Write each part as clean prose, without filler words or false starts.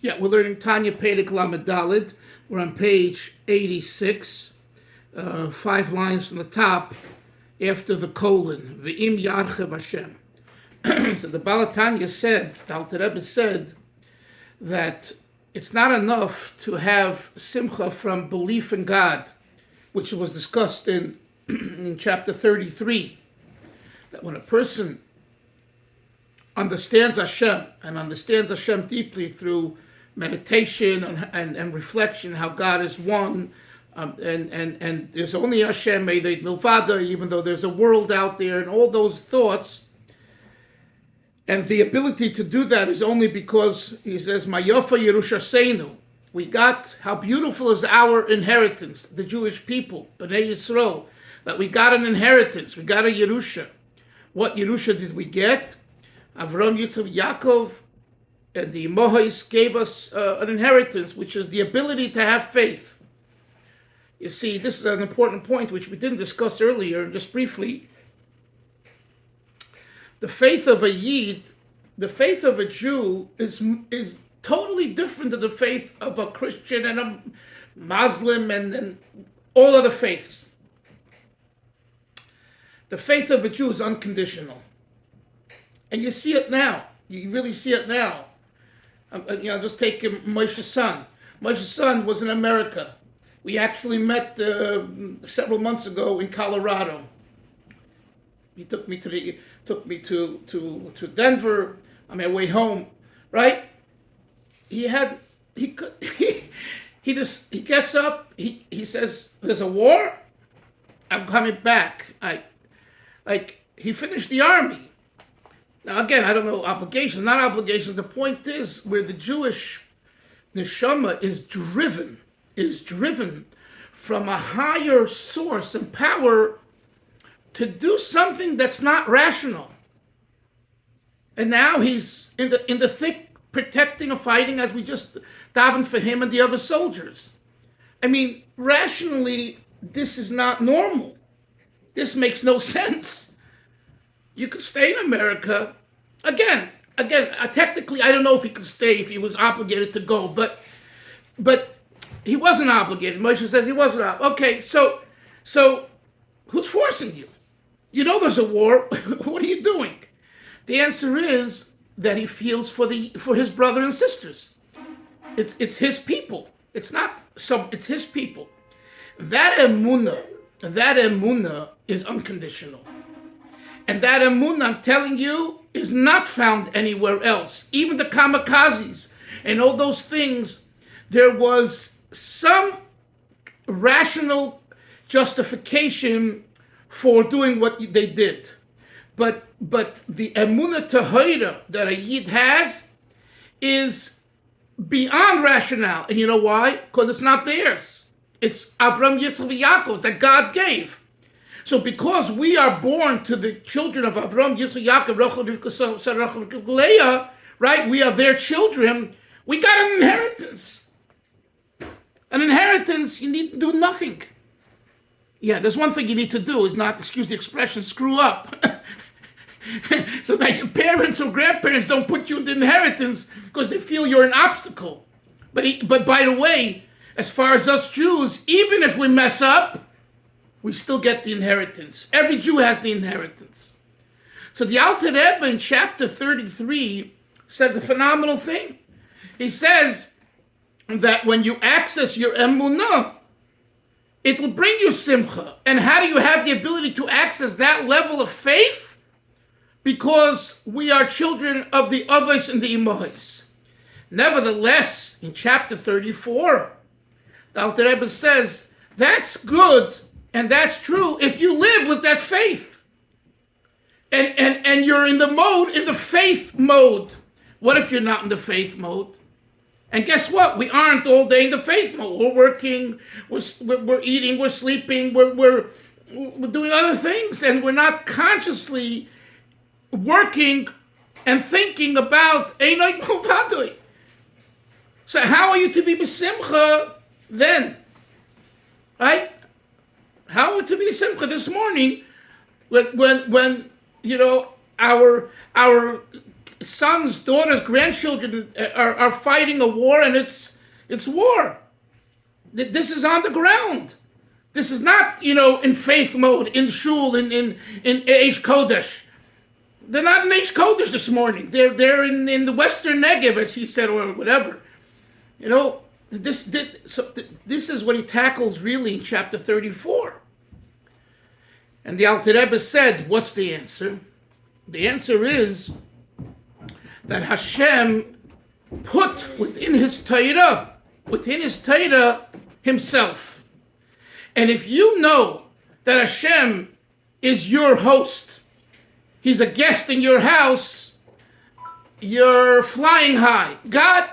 Yeah, we're learning Tanya Perek Lamed Daled. We're on page 86, 5 lines from the top after the colon. V'im yarchev Hashem. So the Balatanya said, the Alter Rebbe said, that it's not enough to have simcha from belief in God, which was discussed in, in chapter 33, that when a person understands Hashem and understands Hashem deeply through meditation and reflection, how God is one, and there's only Hashem, Milvada, even though there's a world out there, and all those thoughts. And the ability to do that is only because, he says, Mayofa Yerushaseinu. We got, how beautiful is our inheritance, the Jewish people, Bnei Yisrael, that we got an inheritance, we got a Yerusha. What Yerusha did we get? Avram, Yitzchak, Yaakov, and the Mohais gave us an inheritance, which is the ability to have faith. You see, this is an important point, which we didn't discuss earlier, just briefly. The faith of a Yid, the faith of a Jew is totally different than the faith of a Christian and a Muslim and all other faiths. The faith of a Jew is unconditional. And you see it now. You really see it now. Just take Moshe's son. Moshe's son was in America. We actually met several months ago in Colorado. He took me to Denver on my way home, right? He gets up, he says, there's a war, I'm coming back. He finished the army. Now again, I don't know, obligations, not obligations. The point is where the Jewish neshama is driven from a higher source and power to do something that's not rational. And now he's in the thick protecting and fighting, as we just davened for him and the other soldiers. I mean, rationally, this is not normal. This makes no sense. You could stay in America. Again, technically, I don't know if he could stay if he was obligated to go, but he wasn't obligated. Moshe says he wasn't obligated. Okay, so who's forcing you? You know there's a war. What are you doing? The answer is that he feels for his brother and sisters. It's his people. It's his people. That emunah is unconditional. And that emunah, I'm telling you, is not found anywhere else. Even the kamikazes and all those things, there was some rational justification for doing what they did. But the emunah tahira that a Yid has is beyond rationale. And you know why? Because it's not theirs. It's Avram, Yitzchak, and Yaakov that God gave. So because we are born to the children of Avram, Yitzchak, Yaakov, Rachel, Rivka, Sarah, Leah, right? We are their children. We got an inheritance. An inheritance, you need to do nothing. Yeah, there's one thing you need to do is not, excuse the expression, screw up. So that your parents or grandparents don't put you in the inheritance because they feel you're an obstacle. But by the way, as far as us Jews, even if we mess up, we still get the inheritance. Every Jew has the inheritance. So the Alter Rebbe in chapter 33 says a phenomenal thing. He says that when you access your emunah, it will bring you simcha. And how do you have the ability to access that level of faith? Because we are children of the Avos and the Imahos. Nevertheless, in chapter 34, the Alter Rebbe says, that's good and that's true if you live with that faith. And you're in the faith mode. What if you're not in the faith mode? And guess what? We aren't all day in the faith mode. We're working, we're eating, we're sleeping, we're doing other things, and we're not consciously working and thinking about Einoi Movadoi. So how are you to be b'simcha then? Right? How are you to be b'simcha this morning when our sons, daughters, grandchildren are fighting a war, and it's war. This is on the ground. This is not, in faith mode, in shul, in Eish Kodesh. They're not in Eish Kodesh this morning. They're in the Western Negev, as he said, or whatever. This is what he tackles really in chapter 34. And the Alter Rebbe said, what's the answer? The answer is that Hashem put within his Torah himself. And if you know that Hashem is your host, he's a guest in your house, you're flying high. God,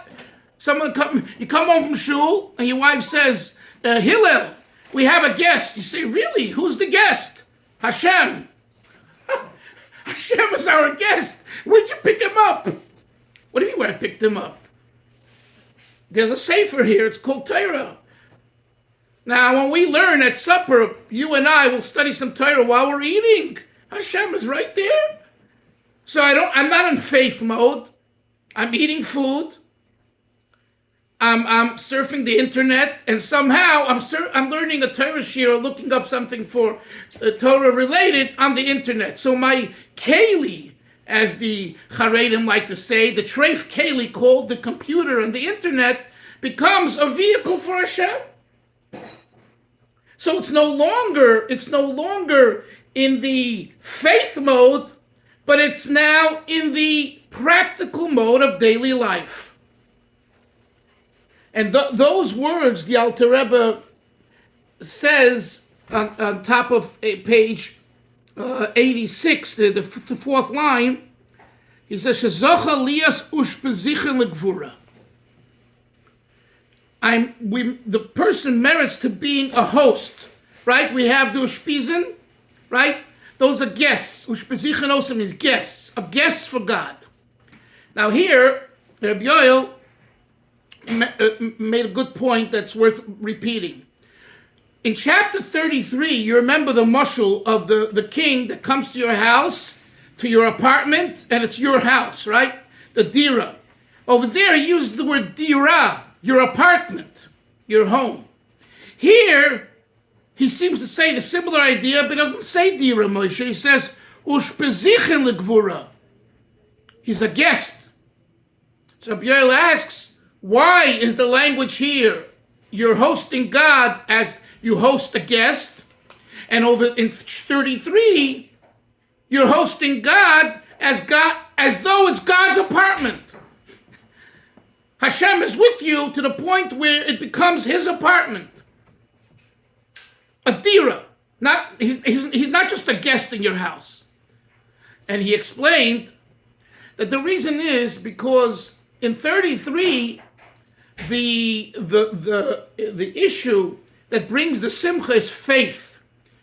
you come home from shul, and your wife says, Hillel, we have a guest. You say, really? Who's the guest? Hashem. Hashem is our guest. Where'd you pick him up? What do you mean where I picked him up? There's a sefer here. It's called Torah. Now, when we learn at supper, you and I will study some Torah while we're eating. Hashem is right there. So I'm not in faith mode. I'm eating food. I'm surfing the internet, and somehow I'm learning a Torah shir or looking up something for Torah related on the internet. So my keli, as the Haredim like to say, the treif keli called the computer and the internet, becomes a vehicle for Hashem. So it's no longer in the faith mode, but it's now in the practical mode of daily life. And those words, the Alter Rebbe says on top of page 86, the fourth line, he says, "Shezocha lias ushpezichen legvura." The person merits to being a host, right? We have the ushpizen, right? Those are guests. Ushpezichen osim is guests, a guest for God. Now here, Rabbi Yoel made a good point that's worth repeating. In chapter 33, you remember the mashal of the king that comes to your house, to your apartment, and it's your house, right? The dira. Over there, he uses the word dira, your apartment, your home. Here, he seems to say the similar idea, but he doesn't say dira, Moshe. He says, ushpezichen legvura. He's a guest. So Rabbi Yoel asks, why is the language here? You're hosting God as you host a guest, and over in 33, you're hosting God as though it's God's apartment. Hashem is with you to the point where it becomes his apartment. A dira. He's not just a guest in your house. And he explained that the reason is because in 33, the issue that brings the simcha is faith.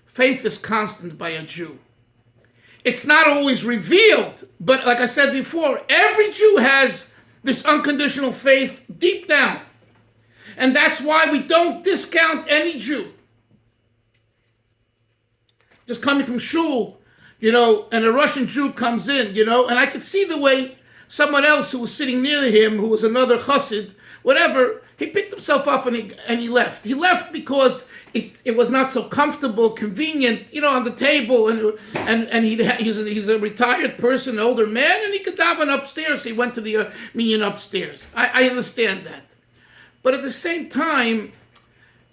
Faith is constant by a Jew. It's not always revealed, but like I said before, every Jew has this unconditional faith deep down. And that's why we don't discount any Jew. Just coming from shul, and a Russian Jew comes in, and I could see the way someone else who was sitting near him, who was another chassid, whatever, he picked himself up and he left. He left because it was not so comfortable, convenient, on the table, and he's a retired person, an older man, and he could daven upstairs. He went to the minyan upstairs. I understand that, but at the same time,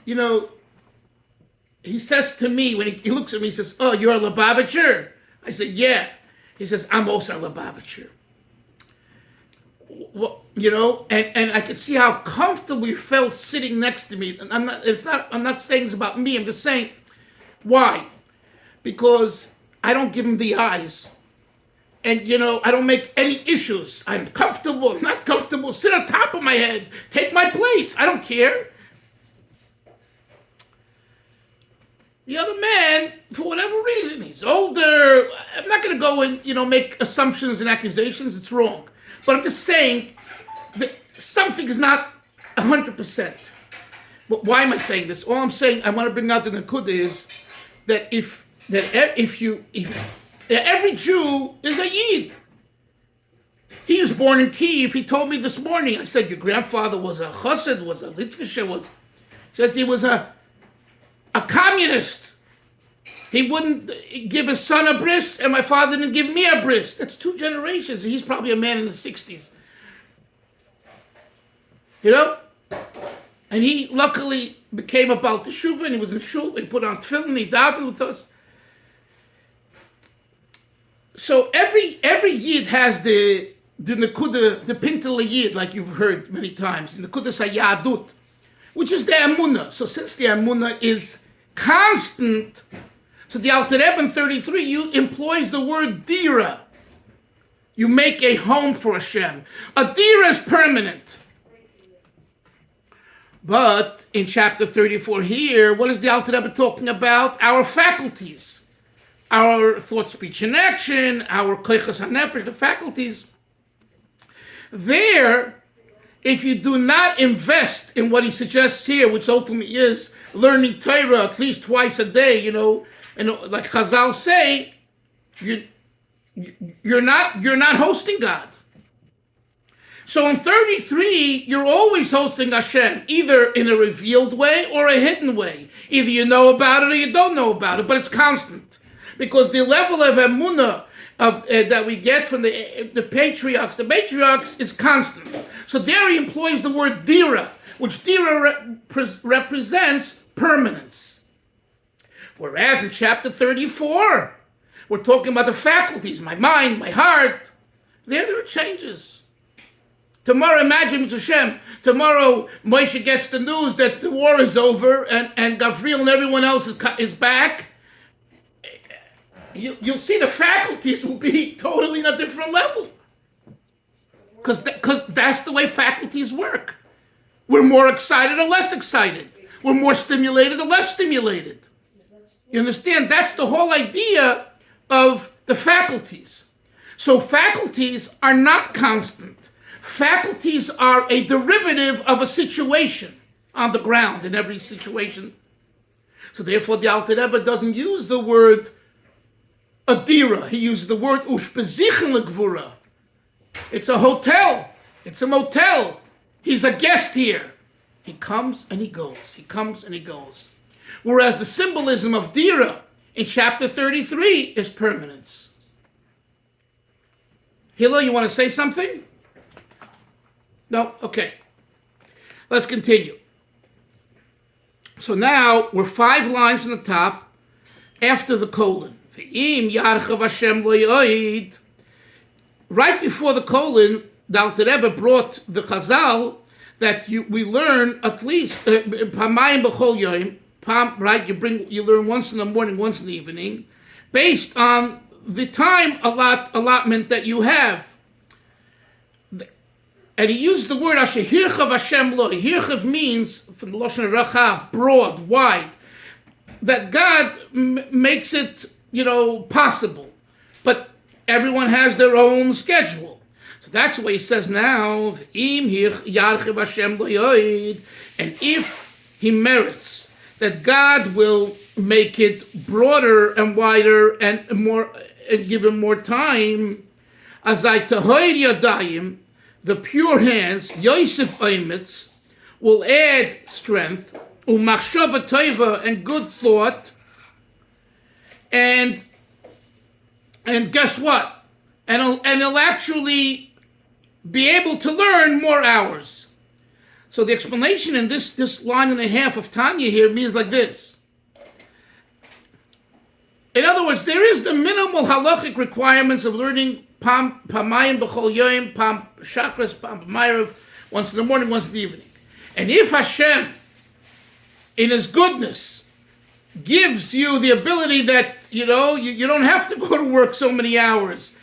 he says to me when he looks at me, he says, "Oh, you're a Lubavitcher?" I said, "Yeah." He says, "I'm also a Lubavitcher." Well, and I could see how comfortable he felt sitting next to me. And I'm not saying this about me. I'm just saying, why? Because I don't give him the eyes. And, I don't make any issues. I'm comfortable, I'm not comfortable. Sit on top of my head. Take my place. I don't care. The other man, for whatever reason, he's older. I'm not going to go and, make assumptions and accusations. It's wrong. But I'm just saying that something is not 100%. But why am I saying this? All I'm saying, I want to bring out the Nakuda is that if Every Jew is a Yid. He was born in Kiev. He told me this morning, I said, your grandfather was a chassid, was a Litvisher, says he was a communist. He wouldn't give his son a bris, and my father didn't give me a bris. That's 2 generations. He's probably a man in the 60s. You know? And he luckily became about the Shuvah, and he was in shul. He put on tefillin, he davened with us. So every Yid has the Nekuda, the Pintele Yid, like you've heard many times, the Nekuda Sayadut, which is the Emunah. So since the Emunah is constant, so the Alter Rebbe in 33 employs the word dira. You make a home for Hashem. A dira is permanent. But in chapter 34 here, what is the Alter Rebbe talking about? Our faculties. Our thought, speech, and action, our koichas hanefesh, the faculties. There, if you do not invest in what he suggests here, which ultimately is learning Torah at least twice a day, you know, and like Chazal say, you're not hosting God. So in 33, you're always hosting Hashem, either in a revealed way or a hidden way. Either you know about it or you don't know about it, but it's constant. Because the level of emunah that we get from the matriarchs is constant. So there he employs the word dira, which dira represents permanence. Whereas in chapter 34, we're talking about the faculties, my mind, my heart. There are changes. Tomorrow, imagine, Mr. Hashem, tomorrow Moshe gets the news that the war is over and Gavriel and everyone else is back. You'll see the faculties will be totally in a different level. Because that's the way faculties work. We're more excited or less excited. We're more stimulated or less stimulated. You understand? That's the whole idea of the faculties. So faculties are not constant. Faculties are a derivative of a situation on the ground in every situation. So therefore the Alter Rebbe doesn't use the word adira. He uses the word ushpezichen legvura. It's a hotel. It's a motel. He's a guest here. He comes and he goes. He comes and he goes. Whereas the symbolism of dira in chapter 33 is permanence. Hillel, you want to say something? No? Okay. Let's continue. So now we're 5 lines from the top after the colon. Right before the colon, the Alter Rebbe brought the Chazal that we learn at least pamayim b'chol yom. Right, you learn once in the morning, once in the evening, based on the time allotment that you have. And he used the word asher hirchav Hashem lo. Hirchav means, from the Lashon Rachav, broad, wide. That God makes it, possible. But everyone has their own schedule. So that's what he says now. And if he merits that God will make it broader and wider and give him more time, azay tahoir yadayim, the pure hands, Yosef Oimitz, will add strength, umachshava tova, and good thought, and guess what? And he'll actually be able to learn more hours. So the explanation in this line and a half of Tanya here means like this. In other words, there is the minimal halachic requirements of learning pamayim b'chol yom, pam shachris, pam b'mayrav, once in the morning, once in the evening. And if Hashem, in His goodness, gives you the ability that, you don't have to go to work so many hours.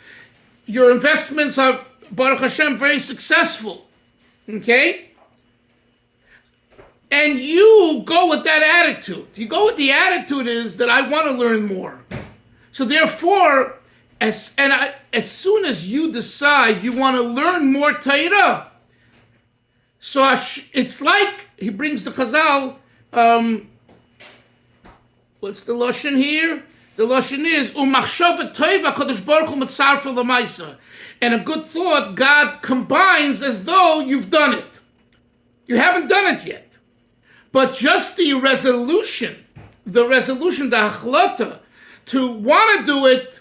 Your investments are, Baruch Hashem, very successful. Okay? And you go with that attitude. You go with the attitude is that I want to learn more. So therefore, as soon as you decide you want to learn more Torah, so it's like, he brings the Chazal, what's the Lashon here? The Lashon is, Umachshava toiva Kadosh Baruch Hu mitzarfa l'maisa. And a good thought, God combines as though you've done it. You haven't done it yet. But just the resolution, the hachlata, to want to do it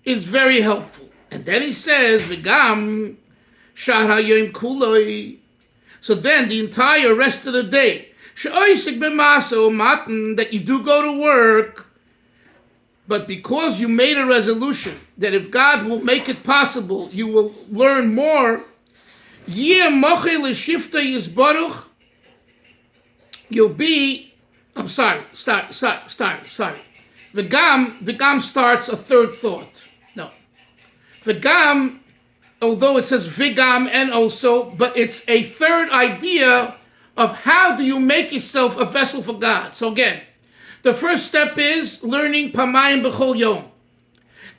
is very helpful. And then he says, V'gam shar hayom kuloi. So then the entire rest of the day, she'oisik b'masa u'matan, that you do go to work, but because you made a resolution that if God will make it possible, you will learn more, yeh moche l'shifta yisbaruch, you'll be, I'm sorry. V'gam starts a third thought. No. V'gam, although it says v'gam and also, but it's a third idea of how do you make yourself a vessel for God. So again, the first step is learning pamayim b'chol yom.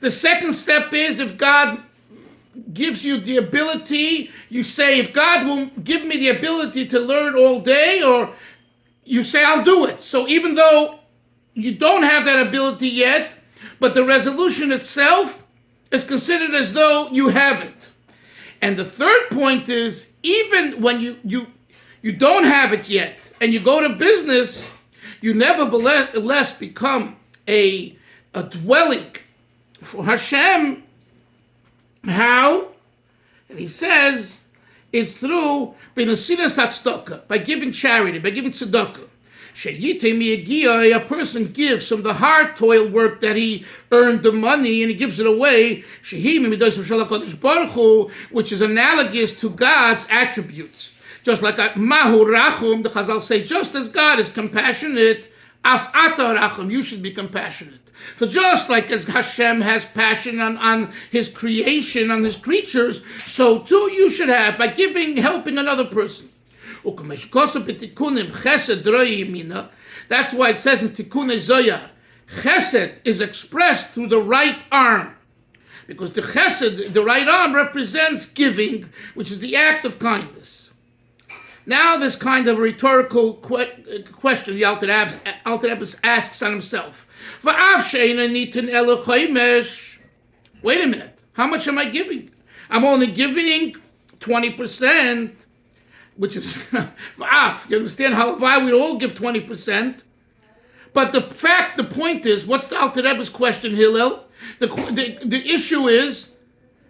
The second step is if God gives you the ability, you say, if God will give me the ability to learn all day, or you say, I'll do it. So even though you don't have that ability yet, but the resolution itself is considered as though you have it. And the third point is, even when you don't have it yet, and you go to business, you nevertheless become a dwelling for Hashem. How? And he says, it's through by giving charity, by giving tzedakah. A person gives from the hard toil work that he earned the money and he gives it away, which is analogous to God's attributes. Just like Mahu Rachum, the Chazal say, just as God is compassionate, Af Ata Rachum, you should be compassionate. So just like as Hashem has passion on his creation, on his creatures, so too you should have by helping another person. That's why it says in Tikkun Zoyar, Chesed is expressed through the right arm. Because the Chesed, the right arm, represents giving, which is the act of kindness. Now this kind of rhetorical question the Alter Rebbe asks on himself. Wait a minute. How much am I giving? I'm only giving 20%, which is, you understand why we all give 20%? But the point is, what's the Alter Rebbe's question, Hillel? The issue is,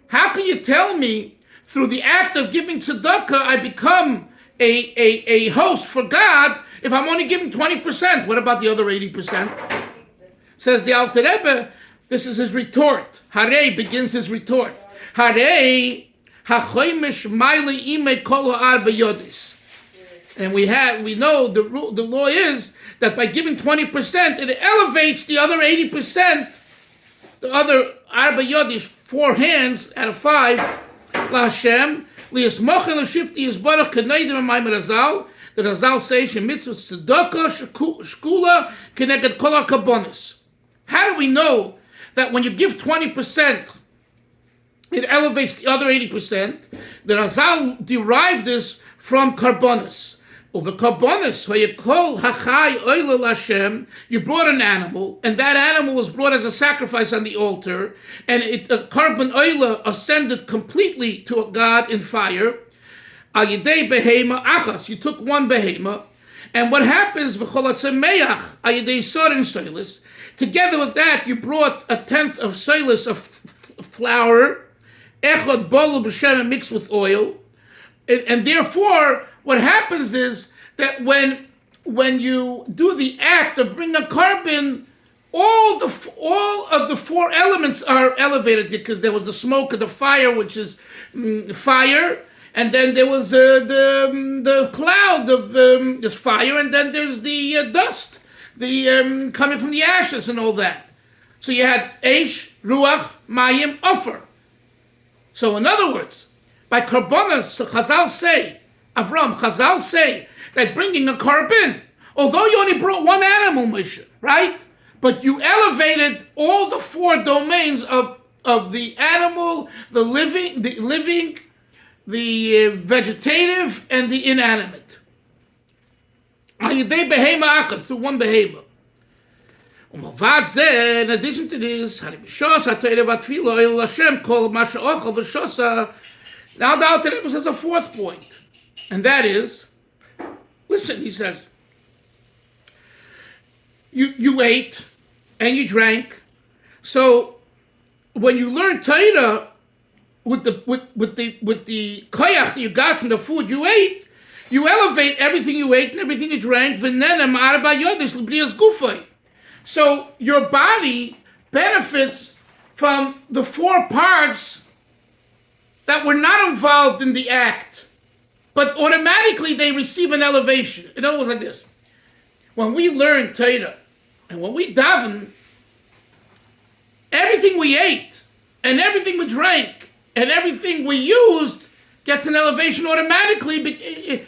how can you tell me through the act of giving tzedakah I become a host for God if I'm only giving 20%? What about the other 80%? Says the Alter Rebbe, this is his retort. Harei begins his retort. Harei hachoimish maili ime kol ha'ar b'yodis. And we know the law is that by giving 20%, it elevates the other 80%, the other arba yodis, 4 hands out of 5, la Hashem, li'yismochen l'shifti yisbarach k'neidim ha'mayim Razal. The Razal says, shemitzvah tzedakah shkula k'neged kol ha'kabonis. How do we know that when you give 20%, it elevates the other 80%? The Razal derived this from karbonis. Over karbonis, vayikol hachai oila Hashem, you brought an animal, and that animal was brought as a sacrifice on the altar, and carbon oila ascended completely to God in fire. Al yedei behema achas, you took one behema, and what happens, v'chol atzemeach, al yedei sorin soilis, together with that, you brought 1/10 of soilis of flour, echad bolu b'shem, mixed with oil, and therefore, what happens is that when you do the act of bringing a carbon, all of the 4 elements are elevated, because there was the smoke of the fire, which is fire, and then there was the cloud of this fire, and then there's the dust, the coming from the ashes and all that. So you had Eish, Ruach, Mayim, Ofer. So in other words, by karbonos, Chazal say that bringing a carbon, although you only brought one animal, Moshe, right? But you elevated all the 4 domains of the animal, the living, the vegetative, and the inanimate. Through one behema. In addition to this, now the Alter Rebbe says a fourth point, and that is, listen, he says, you ate and you drank, so when you learn Torah with the koyach that you got from the food you ate, you elevate everything you ate and everything you drank. So your body benefits from the four parts that were not involved in the act, but automatically they receive an elevation. In other words, like this: when we learn Torah and when we daven, everything we ate and everything we drank and everything we used gets an elevation automatically.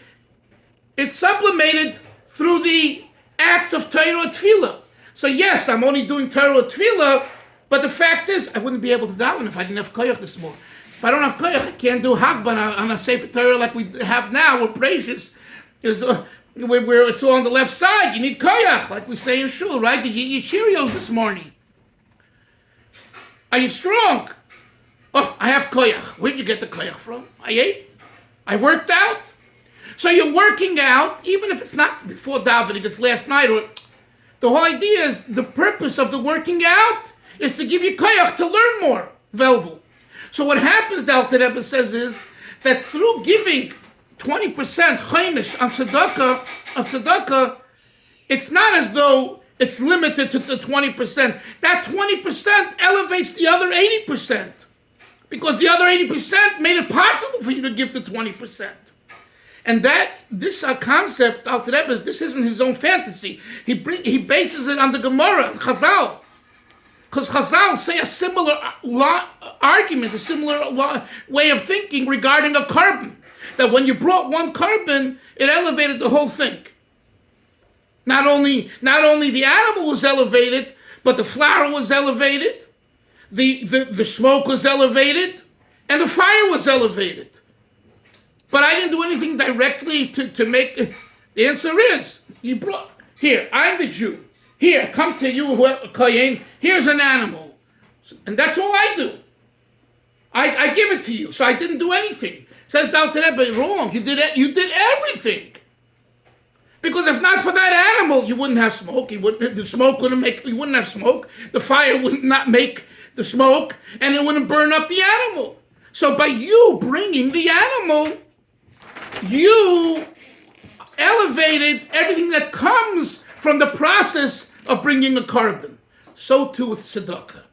It's sublimated through the act of Torah Tefillah. So yes, I'm only doing Torah Tefillah, but the fact is, I wouldn't be able to daven if I didn't have koyach this morning. If I don't have koyach, I can't do Hagbah on a Sefer Torah like we have now, where Precious is where it's all on the left side. You need koyach, like we say in shul, right? Did you eat Cheerios this morning? Are you strong? Oh, I have koyach. Where'd you get the koyach from? I ate. I worked out. So you're working out, even if it's not before davening, it's last night, or the whole idea is, the purpose of the working out is to give you koyach to learn more, velvel. So what happens, the Alter Rebbe says, is that through giving 20% chaimish on tzedakah, it's not as though it's limited to the 20%. That 20% elevates the other 80%, because the other 80% made it possible for you to give the 20%. And this concept, Alter Rebbe, this isn't his own fantasy. He bases it on the Gemara, Chazal. Because Chazal say a similar argument, a similar way of thinking regarding a carbon. That when you brought one carbon, it elevated the whole thing. Not only the animal was elevated, but the flour was elevated, the smoke was elevated, and the fire was elevated. But I didn't do anything directly to make it. The answer is, you brought, here, I'm the Jew. Here, come to you, Kohen, here's an animal. And that's all I do. I give it to you, so I didn't do anything. Says the Alter Rebbe, wrong, you did everything. Because if not for that animal, you wouldn't have smoke. You wouldn't have smoke. The fire would not make the smoke, and it wouldn't burn up the animal. So by you bringing the animal, you elevated everything that comes from the process of bringing a carbon. So too with tzedakah.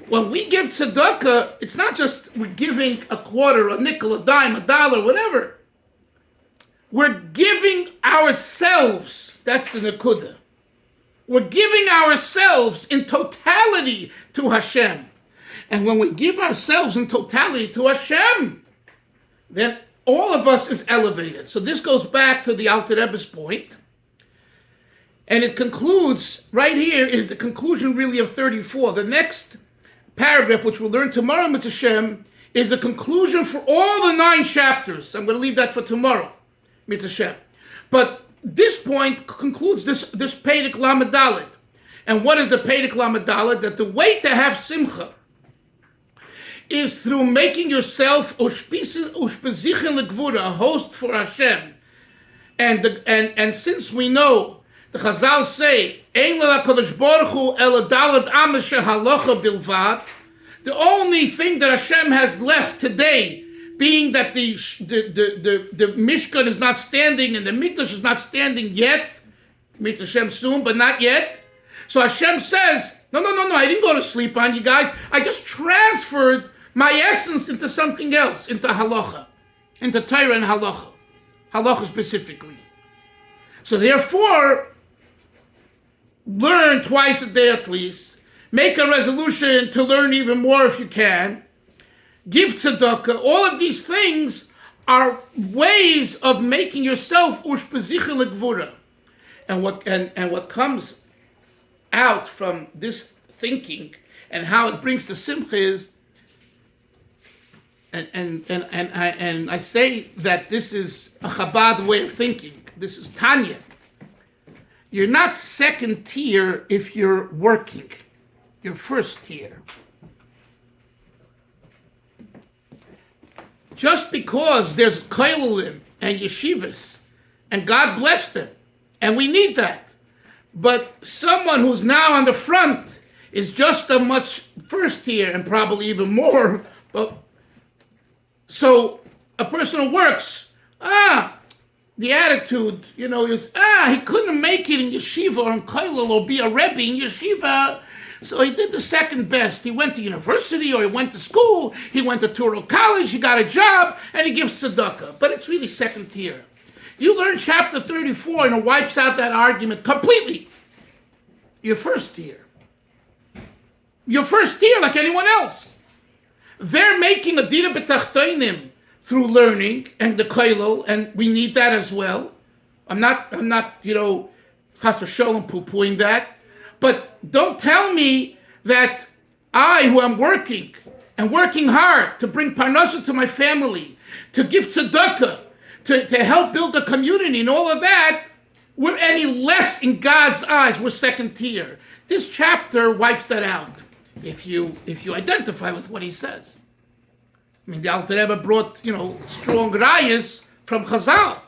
When we give tzedakah, it's not just we're giving a quarter, a nickel, a dime, a dollar, whatever. We're giving ourselves. That's the nekuda. We're giving ourselves in totality to Hashem. And when we give ourselves in totality to Hashem, then all of us is elevated. So this goes back to the Alter Rebbe's point. And it concludes, right here is the conclusion really of 34. The next paragraph, which we'll learn tomorrow, Mitzvah Shem, is a conclusion for all the 9 chapters. I'm going to leave that for tomorrow, Mitzvah Shem. But this point concludes this Peirik Lamed Daled. And what is the Peirik Lamed Daled? That the way to have simcha is through making yourself ushpezichen legvura, a host for Hashem. And since we know, the Chazal say, Ein l'HaKadosh Baruch Hu ela daled amish halacha bilvad, the only thing that Hashem has left today, being that the Mishkan is not standing and the Mikdash is not standing yet, meet Hashem soon, but not yet. So Hashem says, no, I didn't go to sleep on you guys. I just transferred my essence into something else, into halacha, into Torah and halacha specifically. So therefore, learn twice a day at least. Make a resolution to learn even more if you can. Give tzedakah. All of these things are ways of making yourself ushpezicha legvura. And what comes out from this thinking and how it brings to simcha is, and I say that this is a Chabad way of thinking. This is Tanya. You're not second tier if you're working. You're first tier. Just because there's koilulim and yeshivas, and God bless them, and we need that. But someone who's now on the front is just a much first tier and probably even more. But so a person who works, the attitude, is, he couldn't make it in yeshiva or in koilel or be a rebbe in yeshiva, so he did the second best. He went to university or he went to school, he went to Touro College, he got a job, and he gives tzedakah. But it's really second tier. You learn chapter 34 and it wipes out that argument completely. You're first tier. You're first tier like anyone else. They're making a dina b'tachtoinim through learning and the koilel, and we need that as well. I'm not, chas v'sholem poo-pooing that. But don't tell me that I, who am working and working hard to bring parnasa to my family, to give tzedakah, to help build a community and all of that, we're any less in God's eyes. We're second tier. This chapter wipes that out if you identify with what he says. I mean, the Alter Rebbe brought, strong rayas from Chazal.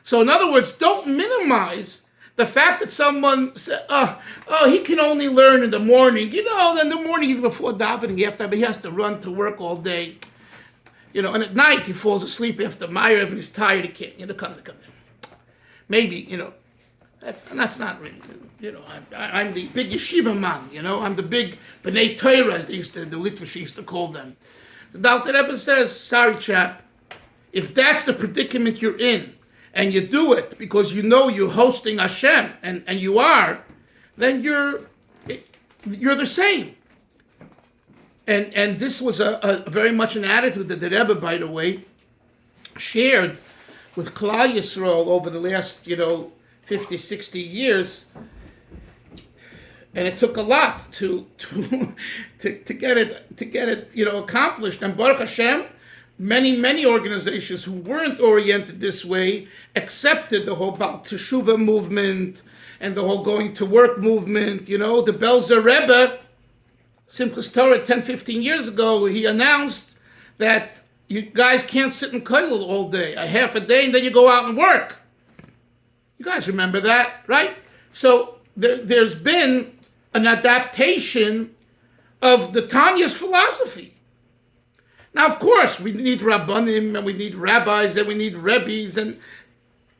So in other words, don't minimize the fact that someone said, he can only learn in the morning. In the morning before davening, he has to run to work all day. And at night he falls asleep after Ma'ariv and he's tired. He can't, come. Maybe, that's not really, I'm the big yeshiva man, I'm the big B'nai Torah, as the Litvish used to call them. The Alter Rebbe says, sorry chap, if that's the predicament you're in, and you do it because you're hosting Hashem, and you are, then you're the same. And this was a very much an attitude that the Rebbe, by the way, shared with Klal Yisrael over the last, 50, 60 years. And it took a lot to get it, accomplished. And Baruch Hashem, many organizations who weren't oriented this way accepted the whole Baal Teshuvah movement and the whole going to work movement. The Belzer Rebbe, Simchas Torah 10, 15 years ago, he announced that you guys can't sit in koilel all day, a half a day, and then you go out and work. You guys remember that, right? So there's been an adaptation of the Tanya's philosophy. Now, of course, we need rabbanim, and we need rabbis, and we need rebbes, and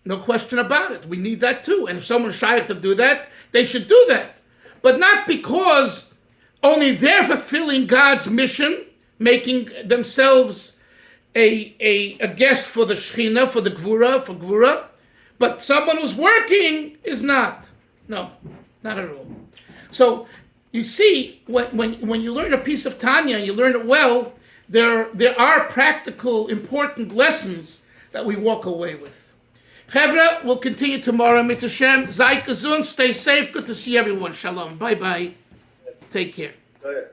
no question about it. We need that too. And if someone's shy to do that, they should do that. But not because only they're fulfilling God's mission, making themselves a guest for the Shechina, for Gvura, but someone who's working is not. No, not at all. So you see, when you learn a piece of Tanya and you learn it well, there are practical, important lessons that we walk away with. Chevra, we'll continue tomorrow. Mitzvah Shem, Zayt Gesund, stay safe. Good to see everyone. Shalom. Bye-bye. Take care. Go ahead.